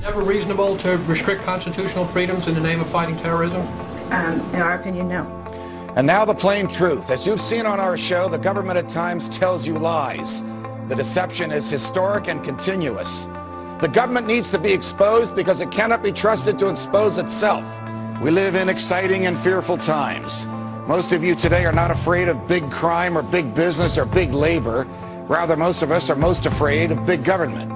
Never reasonable to restrict constitutional freedoms in the name of fighting terrorism? In our opinion, no. And now the plain truth. As you've seen on our show, the government at times tells you lies. The deception is historic and continuous. The government needs to be exposed because it cannot be trusted to expose itself. We live in exciting and fearful times. Most of you today are not afraid of big crime or big business or big labor. Rather, most of us are most afraid of big government.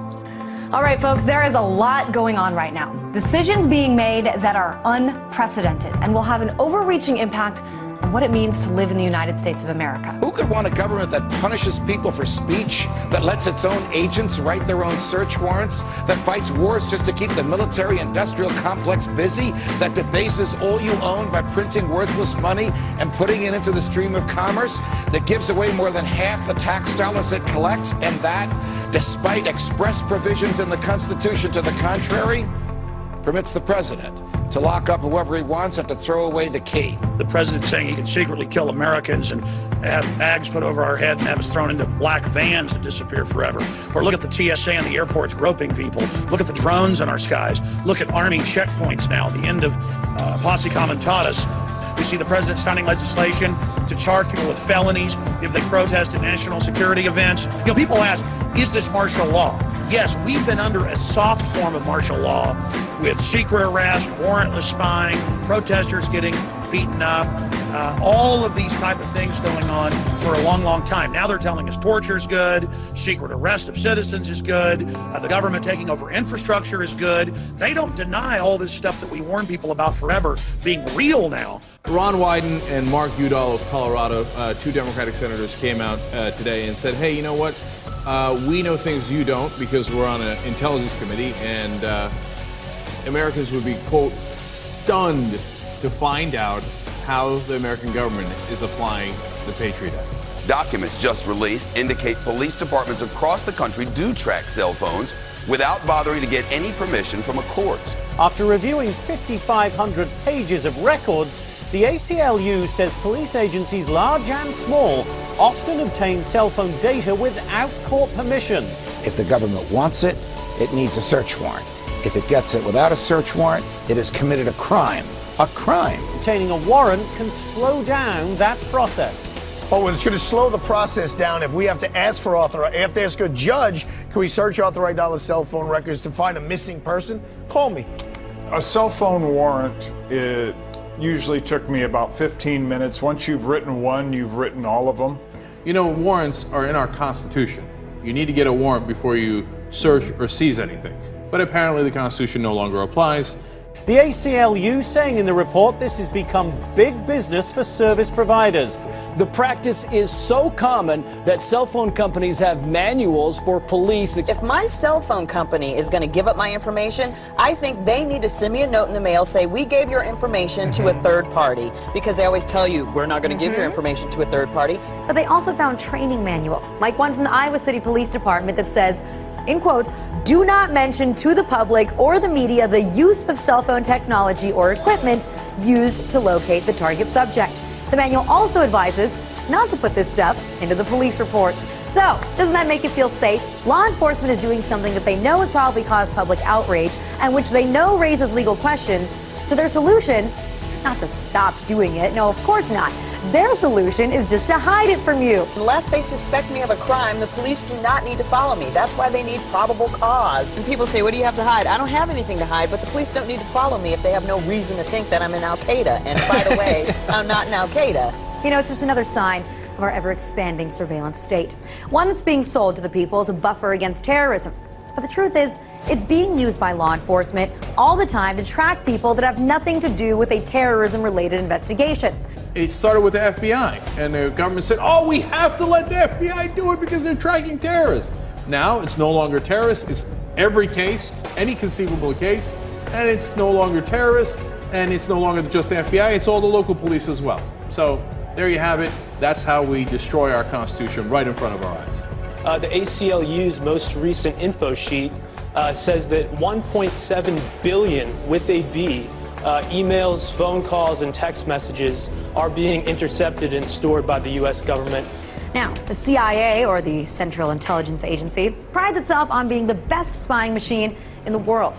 All right, folks, there is a lot going on right now. Decisions being made that are unprecedented and will have an overreaching impact on what it means to live in the United States of America. Who could want a government that punishes people for speech, that lets its own agents write their own search warrants, that fights wars just to keep the military-industrial complex busy, that debases all you own by printing worthless money and putting it into the stream of commerce, that gives away more than half the tax dollars it collects, and that, despite express provisions in the Constitution to the contrary, permits the president to lock up whoever he wants and to throw away the key. The president saying he can secretly kill Americans and have bags put over our head and have us thrown into black vans to disappear forever. Or look at the TSA on the airports groping people. Look at the drones in our skies. Look at arming checkpoints now, the end of posse comitatus. We see the president signing legislation to charge people with felonies if they protest at national security events. You know, people ask, is this martial law? Yes, we've been under a soft form of martial law with secret arrest, warrantless spying, protesters getting beaten up, all of these type of things going on for a long, long time. Now they're telling us torture is good, secret arrest of citizens is good, the government taking over infrastructure is good. They don't deny all this stuff that we warn people about forever being real now. Ron Wyden and Mark Udall of Colorado, two Democratic senators, came out today and said, hey, you know what? We know things you don't because we're on an intelligence committee, and Americans would be, quote, stunned to find out how the American government is applying the Patriot Act. Documents just released indicate police departments across the country do track cell phones without bothering to get any permission from a court. After reviewing 5,500 pages of records, the ACLU says police agencies, large and small, often obtain cell phone data without court permission. If the government wants it, it needs a search warrant. If it gets it without a search warrant, it has committed a crime. A crime. Obtaining a warrant can slow down that process. Oh, and it's going to slow the process down if we have to ask for have to ask a judge, can we search authorized dollar cell phone records to find a missing person? Call me. A cell phone warrant, it usually took me about 15 minutes. Once you've written one, you've written all of them. You know, warrants are in our Constitution. You need to get a warrant before you search or seize anything. But apparently the Constitution no longer applies. The ACLU saying in the report this has become big business for service providers. The practice is so common that cell phone companies have manuals for police. If my cell phone company is going to give up my information, I think they need to send me a note in the mail, say we gave your information to a third party, because they always tell you we're not going to give your information to a third party. But they also found training manuals, like one from the Iowa City Police Department that says, in quotes, do not mention to the public or the media the use of cell phone technology or equipment used to locate the target subject. The manual also advises not to put this stuff into the police reports. So, doesn't that make you feel safe? Law enforcement is doing something that they know would probably cause public outrage and which they know raises legal questions. So their solution is not to stop doing it. No, of course not. Their solution is just to hide it from you. Unless they suspect me of a crime, the police do not need to follow me. That's why they need probable cause. And people say, what do you have to hide? I don't have anything to hide, but the police don't need to follow me if they have no reason to think that I'm in Al-Qaeda. And by the way, I'm not in Al-Qaeda. You know, it's just another sign of our ever-expanding surveillance state. One that's being sold to the people as a buffer against terrorism. But the truth is, it's being used by law enforcement all the time to track people that have nothing to do with a terrorism-related investigation. It started with the FBI, and the government said, oh, we have to let the FBI do it because they're tracking terrorists. Now it's no longer terrorists, it's every case, any conceivable case, and it's no longer terrorists, and it's no longer just the FBI, it's all the local police as well. So there you have it. That's how we destroy our Constitution right in front of our eyes. The ACLU's most recent info sheet says that 1.7 billion, with a B, emails, phone calls, and text messages are being intercepted and stored by the U.S. government. Now, the CIA, or the Central Intelligence Agency, prides itself on being the best spying machine in the world.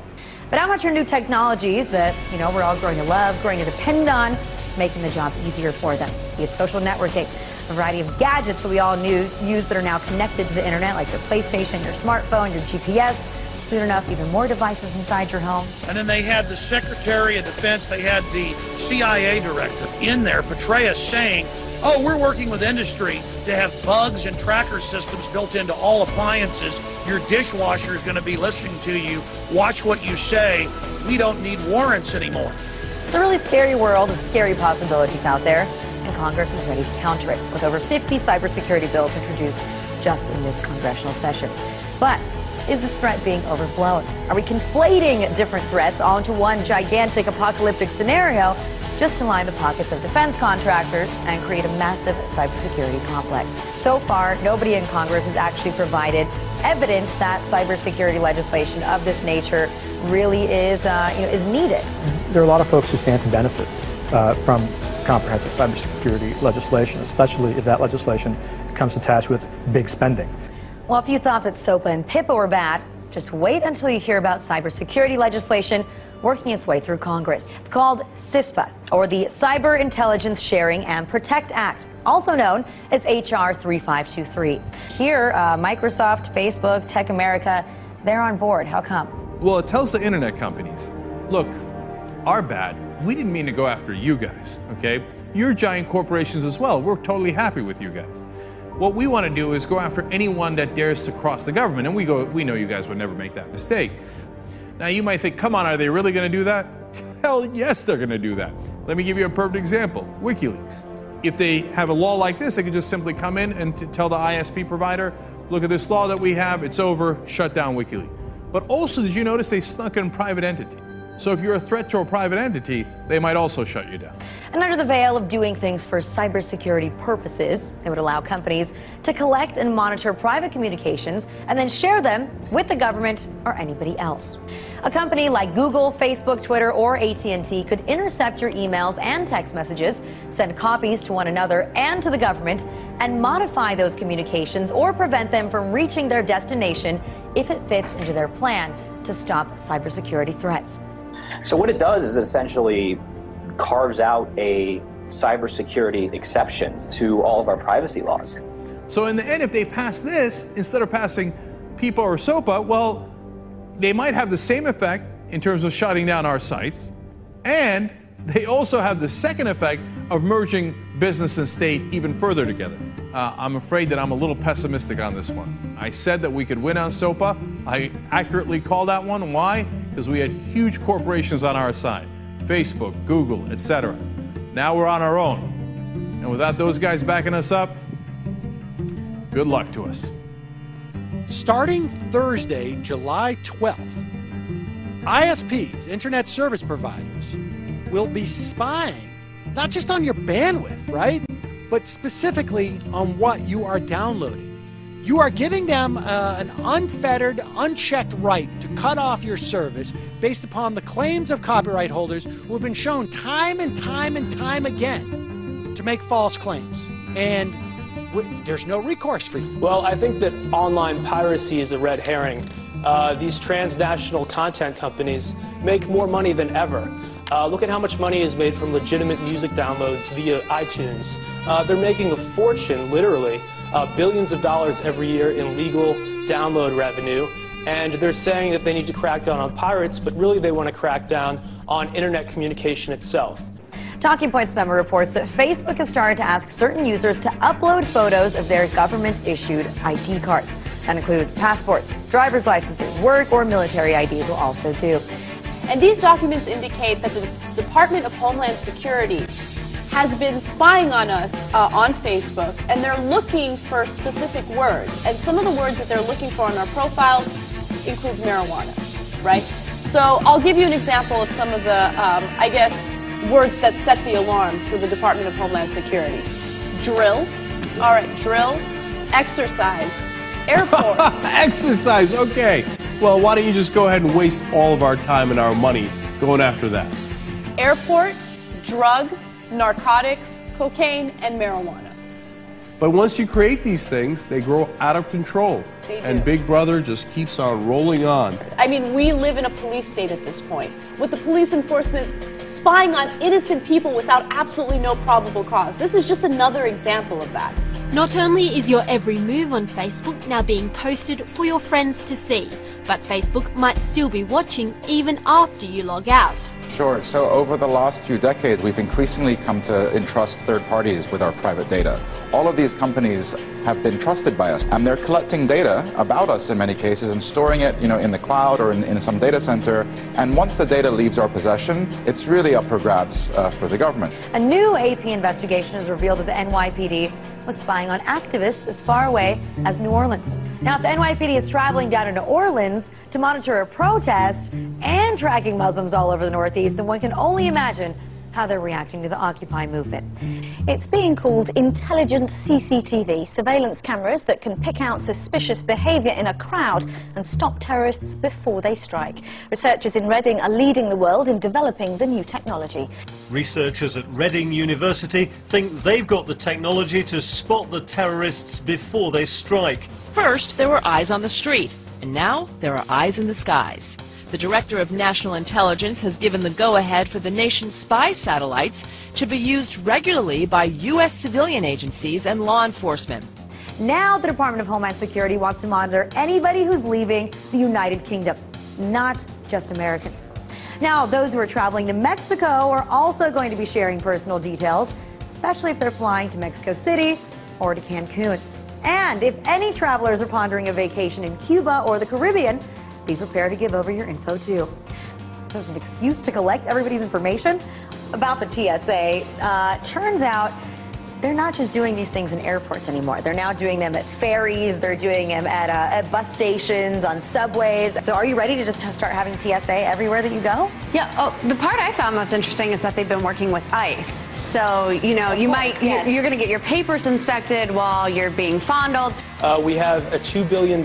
But how much are new technologies that, we're all growing to love, growing to depend on, making the job easier for them? Be it social networking, a variety of gadgets that we all use that are now connected to the internet, like your PlayStation, your smartphone, your GPS. Soon enough, even more devices inside your home. And then they had the Secretary of Defense, they had the CIA director in there, Petraeus, saying, oh, we're working with industry to have bugs and tracker systems built into all appliances. Your dishwasher is going to be listening to you. Watch what you say. We don't need warrants anymore. It's a really scary world of scary possibilities out there, and Congress is ready to counter it with over 50 cybersecurity bills introduced just in this congressional session. But is this threat being overblown? Are we conflating different threats onto one gigantic apocalyptic scenario just to line the pockets of defense contractors and create a massive cybersecurity complex? So far, nobody in Congress has actually provided evidence that cybersecurity legislation of this nature really is needed. There are a lot of folks who stand to benefit from comprehensive cybersecurity legislation, especially if that legislation comes attached with big spending. Well, if you thought that SOPA and PIPA were bad, just wait until you hear about cybersecurity legislation working its way through Congress. It's called CISPA, or the Cyber Intelligence Sharing and Protect Act, also known as HR 3523. Here, Microsoft, Facebook, Tech America, they're on board. How come? Well, it tells the internet companies, look, our bad. We didn't mean to go after you guys, okay? You're giant corporations as well. We're totally happy with you guys. What we want to do is go after anyone that dares to cross the government, and we know you guys would never make that mistake. Now you might think, come on, are they really going to do that? Hell yes, they're going to do that. Let me give you a perfect example, WikiLeaks. If they have a law like this, they can just simply come in and tell the ISP provider, look at this law that we have, it's over, shut down WikiLeaks. But also, did you notice they snuck in private entity? So if you're a threat to a private entity, they might also shut you down. And under the veil of doing things for cybersecurity purposes, they would allow companies to collect and monitor private communications and then share them with the government or anybody else. A company like Google, Facebook, Twitter, or AT&T could intercept your emails and text messages, send copies to one another and to the government, and modify those communications or prevent them from reaching their destination if it fits into their plan to stop cybersecurity threats. So what it does is essentially carves out a cybersecurity exception to all of our privacy laws. So in the end, if they pass this, instead of passing PIPA or SOPA, well, they might have the same effect in terms of shutting down our sites, and they also have the second effect of merging business and state even further together. I'm afraid that I'm a little pessimistic on this one. I said that we could win on SOPA. I accurately called that one. Why? Because we had huge corporations on our side. Facebook, Google, etc. Now we're on our own. And without those guys backing us up, good luck to us. Starting Thursday, July 12th, ISPs, Internet Service Providers, will be spying not just on your bandwidth, right? But specifically on what you are downloading. You are giving them an unfettered, unchecked right to cut off your service based upon the claims of copyright holders who have been shown time and time and time again to make false claims. And there's no recourse for you. Well, I think that online piracy is a red herring. These transnational content companies make more money than ever. Look at how much money is made from legitimate music downloads via iTunes. They're making a fortune, literally, billions of dollars every year in legal download revenue. And they're saying that they need to crack down on pirates, but really they want to crack down on internet communication itself. Talking Points Memo reports that Facebook has started to ask certain users to upload photos of their government-issued ID cards. That includes passports, driver's licenses, work or military IDs will also do. And these documents indicate that the Department of Homeland Security has been spying on us on Facebook, and they're looking for specific words. And some of the words that they're looking for in our profiles includes marijuana, right? So I'll give you an example of some of the, words that set the alarms for the Department of Homeland Security. Drill, all right, drill, exercise, airport. Exercise, okay. Well, why don't you just go ahead and waste all of our time and our money going after that? Airport, drug, narcotics, cocaine, and marijuana. But once you create these things, they grow out of control. They do. And Big Brother just keeps on rolling on. I mean, we live in a police state at this point, with the police enforcement spying on innocent people without absolutely no probable cause. This is just another example of that. Not only is your every move on Facebook now being posted for your friends to see, but Facebook might still be watching even after you log out. Sure. So over the last few decades, we've increasingly come to entrust third parties with our private data. All of these companies have been trusted by us, and they're collecting data about us in many cases and storing it, in the cloud or in some data center. And once the data leaves our possession, it's really up for grabs for the government. A new AP investigation has revealed that the NYPD was spying on activists as far away as New Orleans. Now, if the NYPD is traveling down into Orleans to monitor a protest and tracking Muslims all over the Northeast, then one can only imagine how they're reacting to the Occupy movement. It's being called intelligent CCTV, surveillance cameras that can pick out suspicious behavior in a crowd and stop terrorists before they strike. Researchers in Reading are leading the world in developing the new technology. Researchers at Reading University think they've got the technology to spot the terrorists before they strike. First, there were eyes on the street, and now there are eyes in the skies. The Director of National Intelligence has given the go-ahead for the nation's spy satellites to be used regularly by U.S. civilian agencies and law enforcement. Now the Department of Homeland Security wants to monitor anybody who's leaving the United Kingdom, not just Americans. Now, those who are traveling to Mexico are also going to be sharing personal details, especially if they're flying to Mexico City or to Cancun. And if any travelers are pondering a vacation in Cuba or the Caribbean, be prepared to give over your info too. This is an excuse to collect everybody's information about the TSA. Turns out they're not just doing these things in airports anymore. They're now doing them at ferries. They're doing them at bus stations, on subways. So are you ready to just start having TSA everywhere that you go? Yeah. Oh, the part I found most interesting is that they've been working with ICE. So, you're going to get your papers inspected while you're being fondled. We have a $2 billion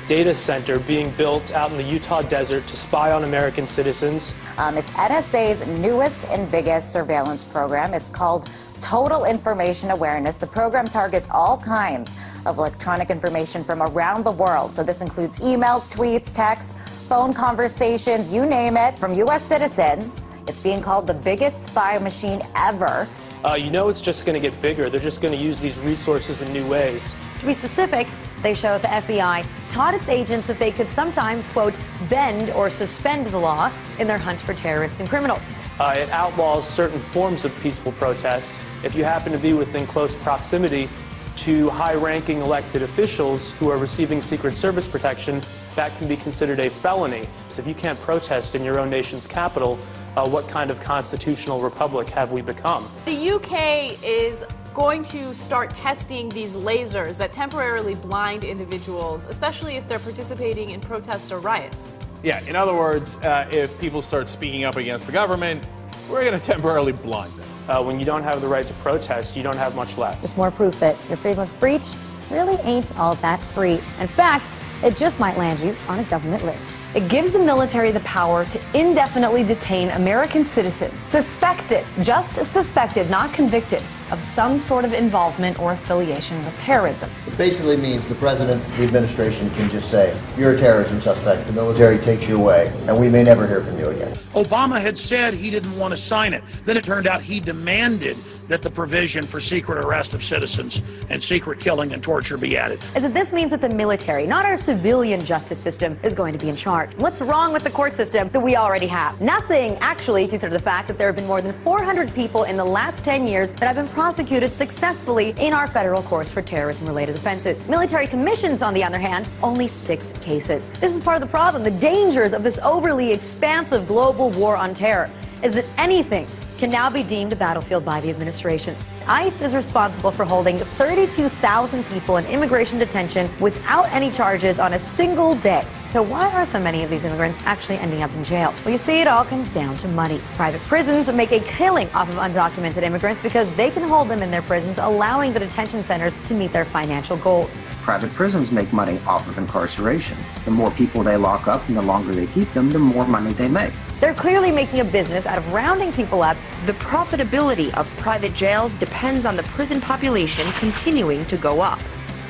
data center being built out in the Utah desert to spy on American citizens. It's NSA's newest and biggest surveillance program. It's called Total Information Awareness. The program targets all kinds of electronic information from around the world. So this includes emails, tweets, texts, phone conversations, you name it, from U.S. citizens. It's being called the biggest spy machine ever. It's just going to get bigger. They're just going to use these resources in new ways. To be specific, they show that the FBI taught its agents that they could sometimes, quote, bend or suspend the law in their hunt for terrorists and criminals. It outlaws certain forms of peaceful protest. If you happen to be within close proximity to high-ranking elected officials who are receiving Secret Service protection, that can be considered a felony. So if you can't protest in your own nation's capital, what kind of constitutional republic have we become? The UK is going to start testing these lasers that temporarily blind individuals, especially if they're participating in protests or riots. Yeah, in other words, if people start speaking up against the government, we're going to temporarily blind them. When you don't have the right to protest, you don't have much left. Just more proof that your freedom of speech really ain't all that free. In fact, it just might land you on a government list. It gives the military the power to indefinitely detain American citizens suspected, just suspected, not convicted, of some sort of involvement or affiliation with terrorism. It basically means the president, the administration can just say, you're a terrorism suspect, the military takes you away, and we may never hear from you again. Obama had said he didn't want to sign it. Then it turned out he demanded that the provision for secret arrest of citizens and secret killing and torture be added. Is that this means that the military, not our civilian justice system, is going to be in charge. What's wrong with the court system that we already have? Nothing, actually, if you consider the fact that there have been more than 400 people in the last 10 years that have been prosecuted successfully in our federal courts for terrorism-related offenses. Military commissions, on the other hand, only 6 cases. This is part of the problem. The dangers of this overly expansive global war on terror is that anything can now be deemed a battlefield by the administration. ICE is responsible for holding 32,000 people in immigration detention without any charges on a single day. So why are so many of these immigrants actually ending up in jail? Well, you see, it all comes down to money. Private prisons make a killing off of undocumented immigrants because they can hold them in their prisons, allowing the detention centers to meet their financial goals. Private prisons make money off of incarceration. The more people they lock up and the longer they keep them, the more money they make. They're clearly making a business out of rounding people up. The profitability of private jails depends on the prison population continuing to go up.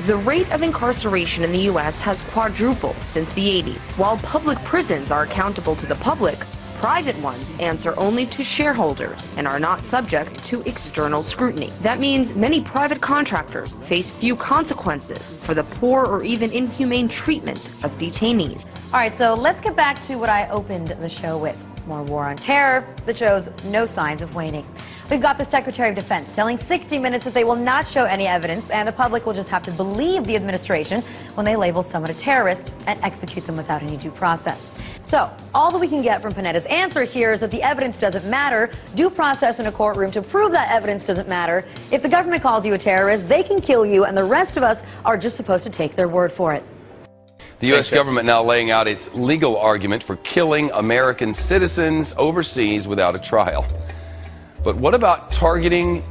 The rate of incarceration in the U.S. has quadrupled since the 80s. While public prisons are accountable to the public, private ones answer only to shareholders and are not subject to external scrutiny. That means many private contractors face few consequences for the poor or even inhumane treatment of detainees. All right, so let's get back to what I opened the show with. More war on terror that shows no signs of waning. We've got the Secretary of Defense telling 60 Minutes that they will not show any evidence and the public will just have to believe the administration when they label someone a terrorist and execute them without any due process. So, all that we can get from Panetta's answer here is that the evidence doesn't matter. Due process in a courtroom to prove that evidence doesn't matter. If the government calls you a terrorist, they can kill you and the rest of us are just supposed to take their word for it. The U.S. government now laying out its legal argument for killing American citizens overseas without a trial. But what about targeting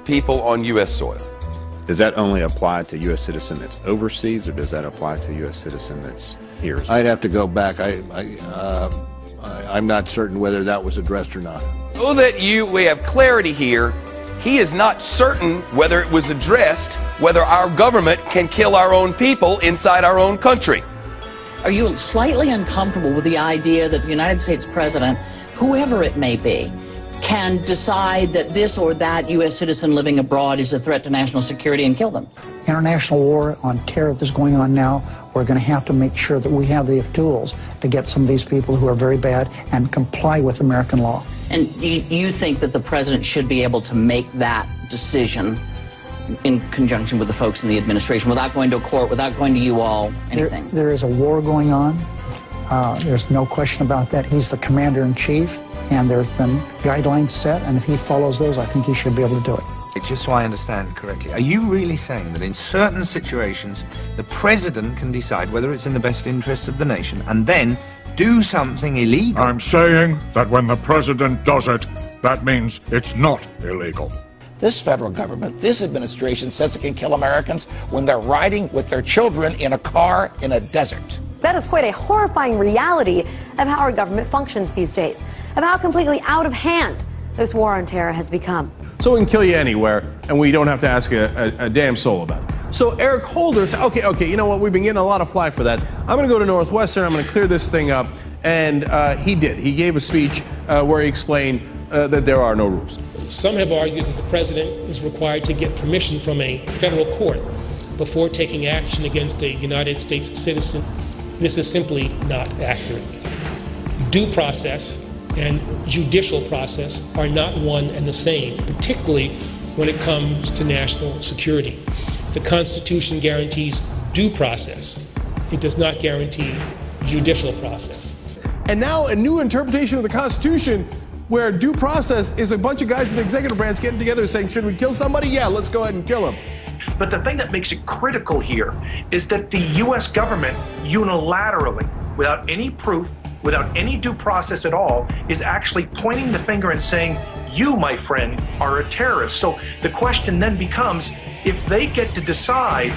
people on U.S. soil? Does that only apply to U.S. citizen that's overseas, or does that apply to U.S. citizen that's here? I'd have to go back. I'm not certain whether that was addressed or not. So that we have clarity here, he is not certain whether it was addressed, whether our government can kill our own people inside our own country. Are you slightly uncomfortable with the idea that the United States president, whoever it may be, can decide that this or that U.S. citizen living abroad is a threat to national security and kill them? International war on terror that's going on now, we're going to have to make sure that we have the tools to get some of these people who are very bad and comply with American law. And you think that the president should be able to make that decision in conjunction with the folks in the administration, without going to a court, without going to you all, anything? There is a war going on. There's no question about that. He's the commander-in-chief, and there's been guidelines set, and if he follows those, I think he should be able to do it. Just so I understand correctly, are you really saying that in certain situations, the president can decide whether it's in the best interests of the nation and then do something illegal? I'm saying that when the president does it, that means it's not illegal. This federal government, this administration says it can kill Americans when they're riding with their children in a car in a desert. That is quite a horrifying reality of how our government functions these days, of how completely out of hand this war on terror has become. So we can kill you anywhere, and we don't have to ask a damn soul about it. So Eric Holder said, okay, you know what, we've been getting a lot of flack for that. I'm going to go to Northwestern, I'm going to clear this thing up. And he did. He gave a speech where he explained that there are no rules. Some have argued that the president is required to get permission from a federal court before taking action against a United States citizen. This is simply not accurate. Due process and judicial process are not one and the same, particularly when it comes to national security. The Constitution guarantees due process. It does not guarantee judicial process. And now a new interpretation of the Constitution where due process is a bunch of guys in the executive branch getting together saying, should we kill somebody? Yeah, let's go ahead and kill him. But the thing that makes it critical here is that the U.S. government unilaterally, without any proof, without any due process at all, is actually pointing the finger and saying, you, my friend, are a terrorist. So the question then becomes, if they get to decide,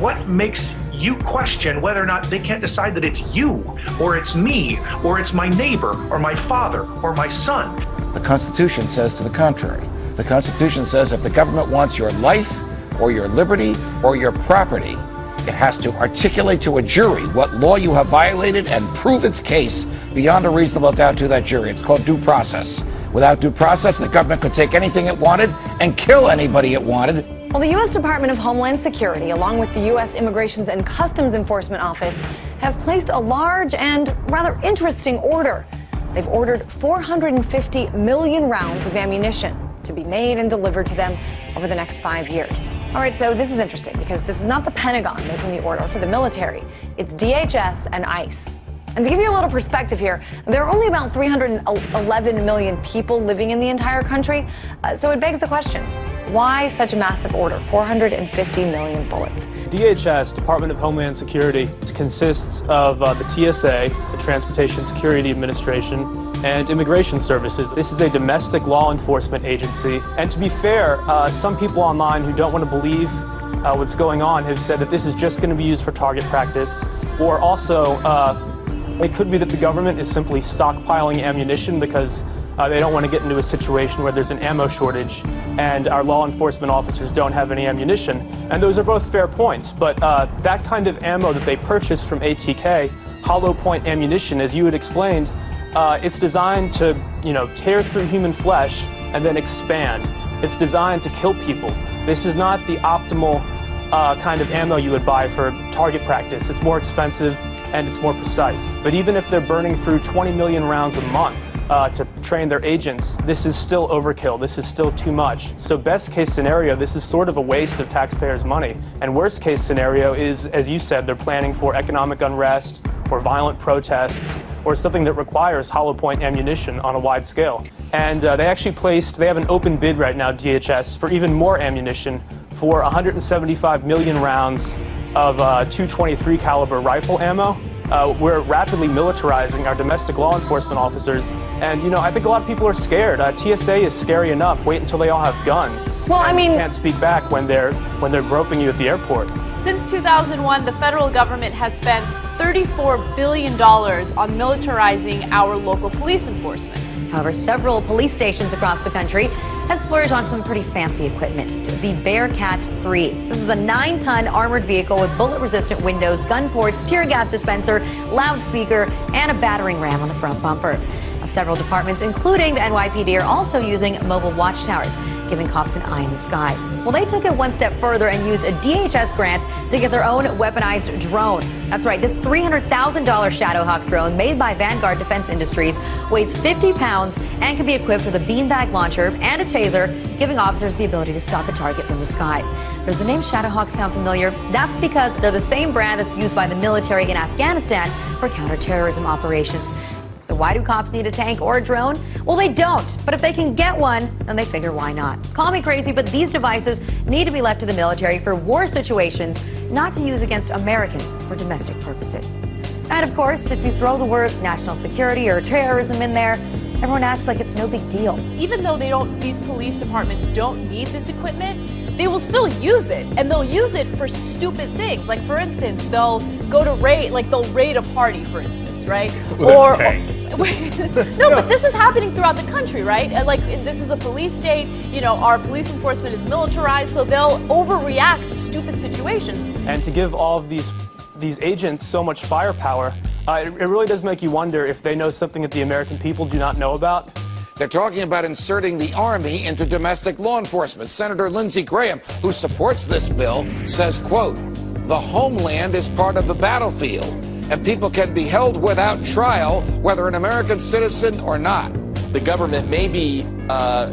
what makes you question whether or not they can't decide that it's you, or it's me, or it's my neighbor, or my father, or my son? The Constitution says to the contrary. The Constitution says if the government wants your life, or your liberty, or your property, it has to articulate to a jury what law you have violated and prove its case beyond a reasonable doubt to that jury. It's called due process. Without due process, the government could take anything it wanted and kill anybody it wanted. Well, the U.S. Department of Homeland Security, along with the U.S. Immigrations and Customs Enforcement Office, have placed a large and rather interesting order. They've ordered 450 million rounds of ammunition to be made and delivered to them over the next 5 years. All right, so this is interesting because this is not the Pentagon making the order for the military. It's DHS and ICE. And to give you a little perspective here, there are only about 311 million people living in the entire country. So it begs the question, why such a massive order, 450 million bullets? DHS, Department of Homeland Security, consists of the TSA, the Transportation Security Administration, and Immigration Services. This is a domestic law enforcement agency. And to be fair, some people online who don't want to believe what's going on have said that this is just going to be used for target practice, or also It could be that the government is simply stockpiling ammunition because they don't want to get into a situation where there's an ammo shortage and our law enforcement officers don't have any ammunition. And those are both fair points. But that kind of ammo that they purchased from ATK, hollow point ammunition, as you had explained, it's designed to, tear through human flesh and then expand. It's designed to kill people. This is not the optimal kind of ammo you would buy for target practice. It's more expensive and it's more precise. But even if they're burning through 20 million rounds a month to train their agents, this is still overkill. This is still too much. So best case scenario, this is sort of a waste of taxpayers' money. And worst case scenario is, as you said, they're planning for economic unrest or violent protests or something that requires hollow point ammunition on a wide scale. And they have an open bid right now, DHS, for even more ammunition for 175 million rounds of .223 caliber rifle ammo. We're rapidly militarizing our domestic law enforcement officers, and I think a lot of people are scared. TSA is scary enough. Wait until they all have guns. Well, I mean, you can't speak back when they're groping you at the airport. Since 2001, the federal government has spent $34 billion on militarizing our local police enforcement. However, several police stations across the country have splurged on some pretty fancy equipment. The Bearcat 3. This is a 9-ton armored vehicle with bullet-resistant windows, gun ports, tear gas dispenser, loudspeaker, and a battering ram on the front bumper. Several departments, including the NYPD, are also using mobile watchtowers, giving cops an eye in the sky. Well, they took it one step further and used a DHS grant to get their own weaponized drone. That's right, this $300,000 Shadowhawk drone made by Vanguard Defense Industries weighs 50 pounds and can be equipped with a beanbag launcher and a taser, giving officers the ability to stop a target from the sky. Does the name Shadowhawk sound familiar? That's because they're the same brand that's used by the military in Afghanistan for counterterrorism operations. So why do cops need a tank or a drone? Well, they don't. But if they can get one, then they figure why not. Call me crazy, but these devices need to be left to the military for war situations, not to use against Americans for domestic purposes. And of course, if you throw the words national security or terrorism in there, everyone acts like it's no big deal. Even though these police departments don't need this equipment, they will still use it, and they'll use it for stupid things. Like, for instance, they'll go to they'll raid a party, for instance, right? With a tank. No, but this is happening throughout the country, right? Like, this is a police state. Our police enforcement is militarized, so they'll overreact to stupid situations. And to give all of these agents so much firepower, it really does make you wonder if they know something that the American people do not know about. They're talking about inserting the Army into domestic law enforcement. Senator Lindsey Graham, who supports this bill, says, quote, "The homeland is part of the battlefield, and people can be held without trial, whether an American citizen or not." The government may be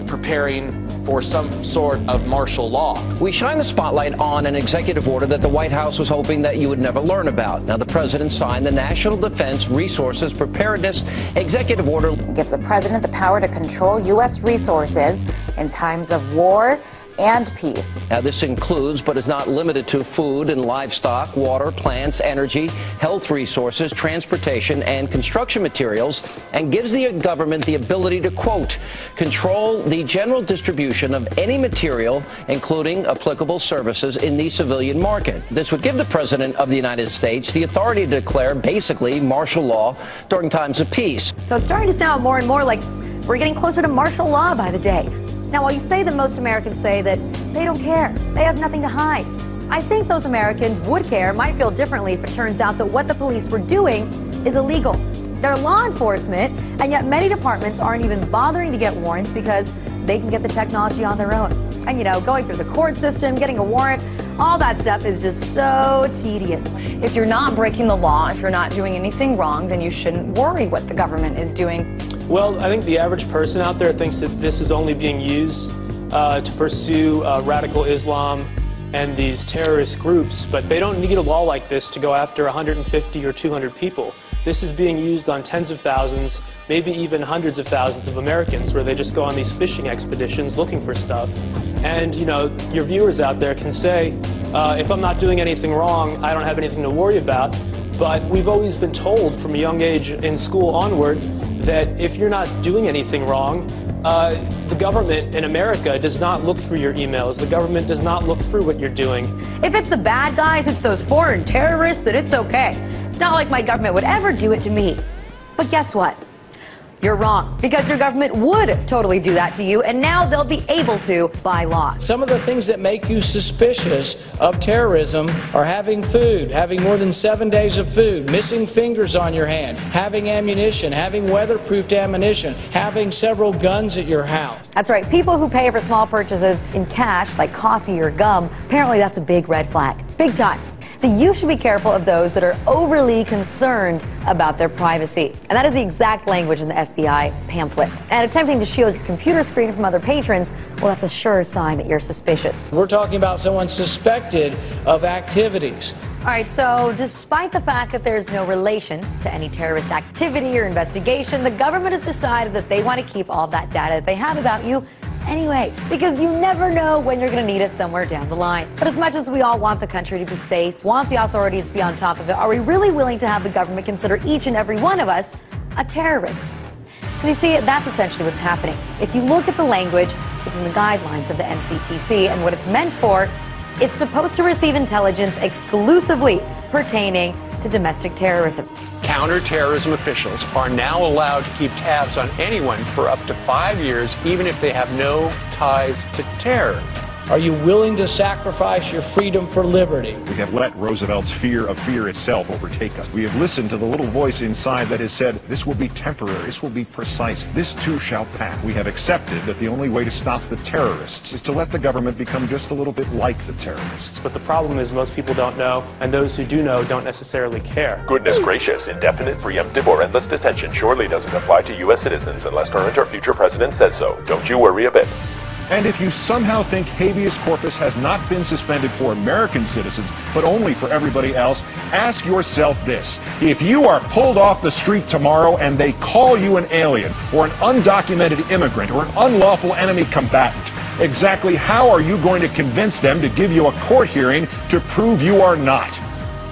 preparing for some sort of martial law. We shine the spotlight on an executive order that the White House was hoping that you would never learn about. Now, the president signed the National Defense Resources Preparedness Executive Order. It gives the president the power to control U.S. resources in times of war and peace. Now, this includes, but is not limited to, food and livestock, water, plants, energy, health resources, transportation, and construction materials, and gives the government the ability to, quote, control the general distribution of any material, including applicable services, in the civilian market. This would give the president of the United States the authority to declare, basically, martial law during times of peace. So it's starting to sound more and more like we're getting closer to martial law by the day. Now, while you say that most Americans say that they don't care, they have nothing to hide, I think those Americans would care, might feel differently if it turns out that what the police were doing is illegal. They're law enforcement, and yet many departments aren't even bothering to get warrants because they can get the technology on their own. And, going through the court system, getting a warrant, all that stuff is just so tedious. If you're not breaking the law, if you're not doing anything wrong, then you shouldn't worry what the government is doing. Well, I think the average person out there thinks that this is only being used to pursue radical Islam and these terrorist groups, but they don't need a law like this to go after 150 or 200 people. This is being used on tens of thousands, maybe even hundreds of thousands of Americans, where they just go on these fishing expeditions looking for stuff. And, your viewers out there can say, if I'm not doing anything wrong, I don't have anything to worry about. But we've always been told from a young age in school onward that if you're not doing anything wrong, the government in America does not look through your emails. The government does not look through what you're doing. If it's the bad guys, it's those foreign terrorists, that it's okay. It's not like my government would ever do it to me. But guess what? You're wrong, because your government would totally do that to you, and now they'll be able to by law. Some of the things that make you suspicious of terrorism are having food, having more than 7 days of food, missing fingers on your hand, having ammunition, having weatherproofed ammunition, having several guns at your house. That's right. People who pay for small purchases in cash, like coffee or gum, apparently that's a big red flag. Big time. So you should be careful of those that are overly concerned about their privacy. And that is the exact language in the FBI pamphlet. And attempting to shield your computer screen from other patrons, well, that's a sure sign that you're suspicious. We're talking about someone suspected of activities. All right, so despite the fact that there's no relation to any terrorist activity or investigation, the government has decided that they want to keep all that data that they have about you anyway, because you never know when you're going to need it somewhere down the line. But as much as we all want the country to be safe, want the authorities to be on top of it, are we really willing to have the government consider each and every one of us a terrorist? Because you see, that's essentially what's happening. If you look at the language within the guidelines of the NCTC and what it's meant for, it's supposed to receive intelligence exclusively pertaining to domestic terrorism. Counterterrorism officials are now allowed to keep tabs on anyone for up to 5 years, even if they have no ties to terror. Are you willing to sacrifice your freedom for liberty? We have let Roosevelt's fear of fear itself overtake us. We have listened to the little voice inside that has said, this will be temporary, this will be precise, this too shall pass. We have accepted that the only way to stop the terrorists is to let the government become just a little bit like the terrorists. But the problem is most people don't know, and those who do know don't necessarily care. Goodness gracious, indefinite, preemptive, or endless detention surely doesn't apply to U.S. citizens unless current or future president says so. Don't you worry a bit. And if you somehow think habeas corpus has not been suspended for American citizens, but only for everybody else, ask yourself this. If you are pulled off the street tomorrow and they call you an alien, or an undocumented immigrant, or an unlawful enemy combatant, exactly how are you going to convince them to give you a court hearing to prove you are not?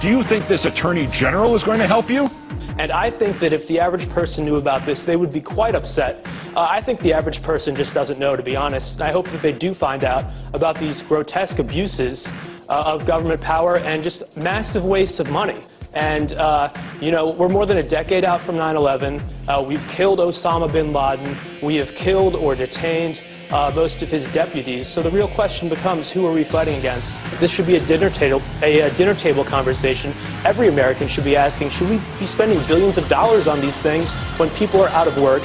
Do you think this Attorney General is going to help you? And I think that if the average person knew about this, they would be quite upset. I think the average person just doesn't know, to be honest. I hope that they do find out about these grotesque abuses of government power and just massive wastes of money. And, you know, we're more than a decade out from 9/11. We've killed Osama bin Laden. We have killed or detained most of his deputies. So the real question becomes, who are we fighting against? This should be a dinner table conversation. Every American should be asking, should we be spending billions of dollars on these things when people are out of work,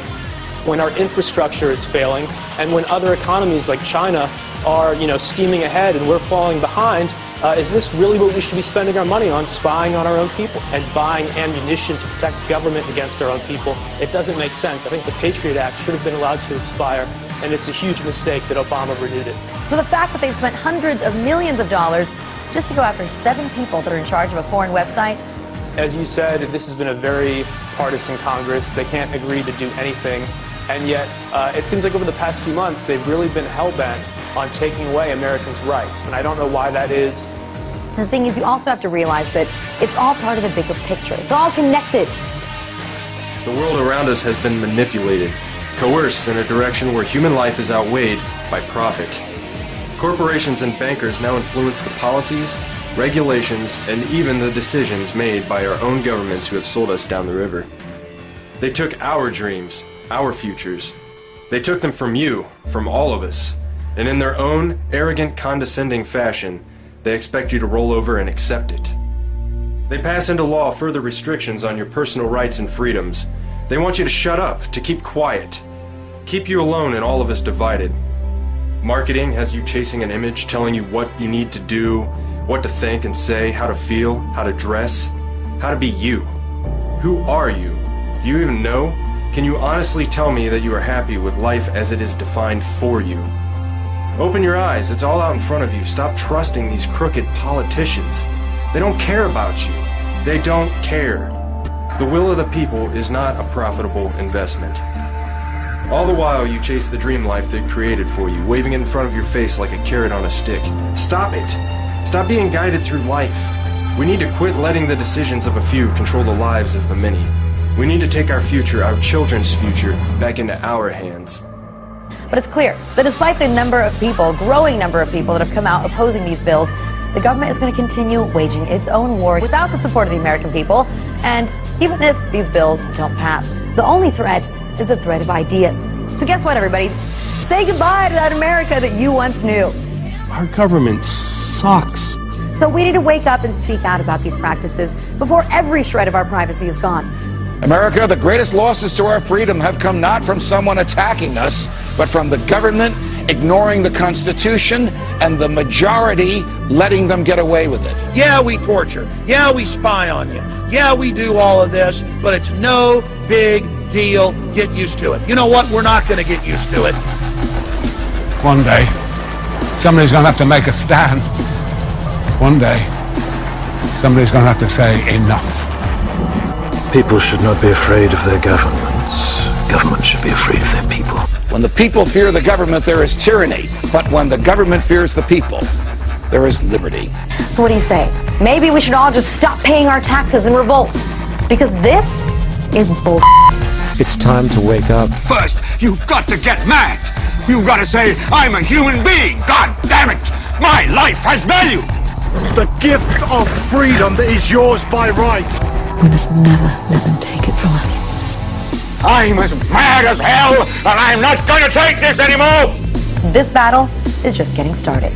when our infrastructure is failing, and when other economies like China are, you know, steaming ahead and we're falling behind? Is this really what we should be spending our money on, spying on our own people and buying ammunition to protect government against our own people? It doesn't make sense. I think the Patriot Act should have been allowed to expire, and it's a huge mistake that Obama renewed it. So the fact that they've spent hundreds of millions of dollars just to go after 7 people that are in charge of a foreign website? As you said, this has been a very partisan Congress. They can't agree to do anything. And yet, it seems like over the past few months, they've really been hell-bent on taking away Americans' rights. And I don't know why that is. The thing is, you also have to realize that it's all part of the bigger picture. It's all connected. The world around us has been manipulated, coerced in a direction where human life is outweighed by profit. Corporations and bankers now influence the policies, regulations, and even the decisions made by our own governments who have sold us down the river. They took our dreams, our futures. They took them from you, from all of us. And in their own arrogant, condescending fashion, they expect you to roll over and accept it. They pass into law further restrictions on your personal rights and freedoms. They want you to shut up, to keep quiet, keep you alone and all of us divided. Marketing has you chasing an image, telling you what you need to do, what to think and say, how to feel, how to dress, how to be you. Who are you? Do you even know? Can you honestly tell me that you are happy with life as it is defined for you? Open your eyes, it's all out in front of you. Stop trusting these crooked politicians. They don't care about you. They don't care. The will of the people is not a profitable investment. All the while you chase the dream life they created for you, waving it in front of your face like a carrot on a stick. Stop it. Stop being guided through life. We need to quit letting the decisions of a few control the lives of the many. We need to take our future, our children's future, back into our hands. But it's clear that despite the number of people, growing number of people that have come out opposing these bills, the government is going to continue waging its own war without the support of the American people. And even if these bills don't pass, the only threat is the threat of ideas. So guess what, everybody? Say goodbye to that America that you once knew. Our government sucks. So we need to wake up and speak out about these practices before every shred of our privacy is gone. America, the greatest losses to our freedom have come not from someone attacking us, but from the government ignoring the Constitution and the majority letting them get away with it. Yeah, we torture. Yeah, we spy on you. Yeah, we do all of this, but it's no big deal. Get used to it. You know what? We're not going to get used to it. One day, somebody's going to have to make a stand. One day, somebody's going to have to say enough. People should not be afraid of their governments. Governments should be afraid of their people. When the people fear the government, there is tyranny. But when the government fears the people, there is liberty. So what do you say? Maybe we should all just stop paying our taxes and revolt. Because this is bull. It's time to wake up. First, you've got to get mad. You've got to say, I'm a human being. God damn it. My life has value. The gift of freedom that is yours by right. We must never let them take it from us. I'm as mad as hell, and I'm not going to take this anymore. This battle is just getting started.